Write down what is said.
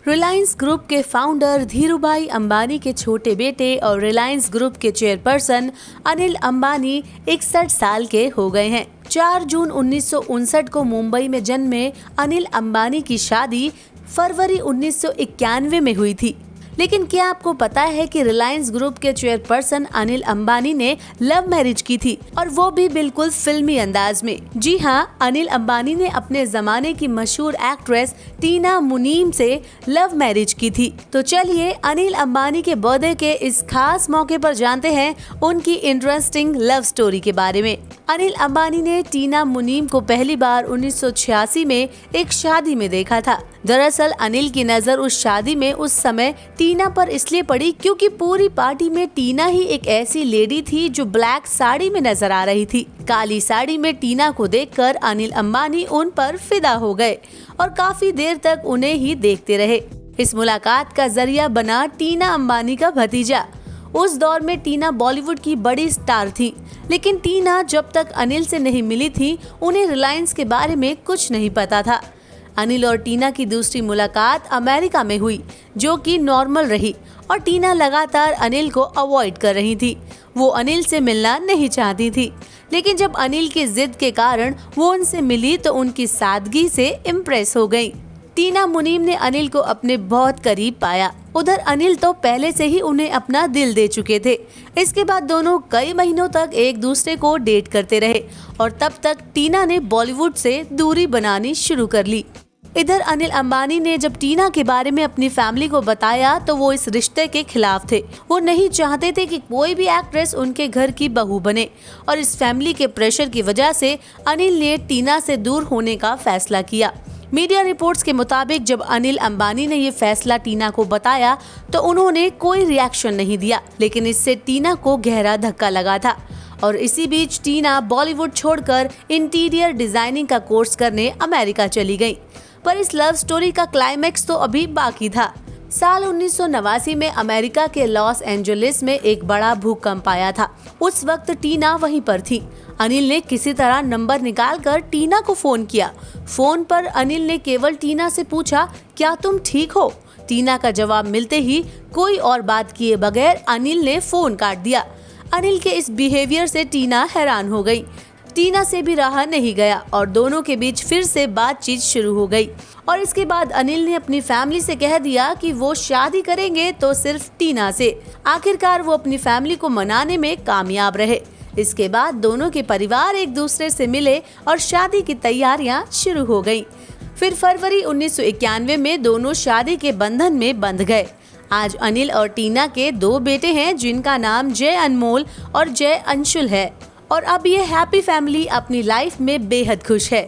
Reliance group के founder Dhirubhai Ambani के छोटे बेटे और रिलायंस ग्रुप के चेयरपर्सन अनिल अंबानी 61 साल के हो गए हैं। 4 जून 1959 को मुंबई में जन्मे अनिल अंबानी की शादी फरवरी 1991 में हुई थी। लेकिन क्या आपको पता है कि रिलायंस ग्रुप के चेयरपर्सन अनिल अंबानी ने लव मैरिज की थी, और वो भी बिल्कुल फिल्मी अंदाज में। जी हाँ, अनिल अंबानी ने अपने जमाने की मशहूर एक्ट्रेस टीना मुनीम से लव मैरिज की थी। तो चलिए अनिल अंबानी के बर्थडे के इस खास मौके पर जानते हैं उनकी इंटरेस्टिंग लव स्टोरी के बारे में। अनिल अंबानी ने टीना मुनीम को पहली बार 1986 में एक शादी में देखा था। दरअसल अनिल की नजर उस शादी में उस समय टीना पर इसलिए पड़ी क्योंकि पूरी पार्टी में टीना ही एक ऐसी लेडी थी जो ब्लैक साड़ी में नजर आ रही थी। काली साड़ी में टीना को देखकर अनिल अंबानी उन पर फिदा हो गए और काफी देर तक उन्हें ही देखते रहे। इस मुलाकात का जरिया बना टीना अंबानी का भतीजा। उस दौर में टीना बॉलीवुड की बड़ी स्टार थी, लेकिन टीना जब तक अनिल से नहीं मिली थी उन्हें रिलायंस के बारे में कुछ नहीं पता था। अनिल और टीना की दूसरी मुलाकात अमेरिका में हुई, जो कि नॉर्मल रही, और टीना लगातार अनिल को अवॉइड कर रही थी। वो अनिल से मिलना नहीं चाहती थी, लेकिन जब अनिल की जिद के कारण वो उनसे मिली तो उनकी सादगी से इम्प्रेस हो गई। टीना मुनीम ने अनिल को अपने बहुत करीब पाया। उधर अनिल तो पहले से ही उन्हें अपना दिल दे चुके थे। इसके बाद दोनों कई महीनों तक एक दूसरे को डेट करते रहे, और तब तक टीना ने बॉलीवुड से दूरी बनानी शुरू कर ली। इधर अनिल अंबानी ने जब टीना के बारे में अपनी फैमिली को बताया तो वो इस रिश्ते के खिलाफ थे। वो नहीं चाहते थे कि कोई भी एक्ट्रेस उनके घर की बहू बने, और इस फैमिली के प्रेशर की वजह से अनिल ने टीना से दूर होने का फैसला किया। मीडिया रिपोर्ट्स के मुताबिक जब अनिल अंबानी ने ये फैसला टीना को बताया तो उन्होंने कोई रिएक्शन नहीं दिया, लेकिन इससे टीना को गहरा धक्का लगा था। और इसी बीच टीना बॉलीवुड छोड़कर इंटीरियर डिजाइनिंग का कोर्स करने अमेरिका चली गई। पर इस लव स्टोरी का क्लाइमेक्स तो अभी बाकी था। साल 1989 में अमेरिका के लॉस एंजलिस में एक बड़ा भूकंप आया था। उस वक्त टीना वहीं पर थी। अनिल ने किसी तरह नंबर निकालकर टीना को फोन किया। फोन पर अनिल ने केवल टीना से पूछा, क्या तुम ठीक हो? टीना का जवाब मिलते ही कोई और बात किए बगैर अनिल ने फोन काट दिया। अनिल के इस बिहेवियर से टीना हैरान हो गई। टीना से भी रहा नहीं गया और दोनों के बीच फिर से बातचीत शुरू हो गई, और इसके बाद अनिल ने अपनी फैमिली से कह दिया कि वो शादी करेंगे तो सिर्फ टीना से। आखिरकार वो अपनी फैमिली को मनाने में कामयाब रहे। इसके बाद दोनों के परिवार एक दूसरे से मिले और शादी की तैयारियां शुरू हो गयी। फिर फरवरी 1991 में दोनों शादी के बंधन में बंध गए। आज अनिल और टीना के 2 बेटे हैं, जिनका नाम जय अनमोल और जय अंशुल है, और अब ये हैप्पी फैमिली अपनी लाइफ में बेहद खुश है।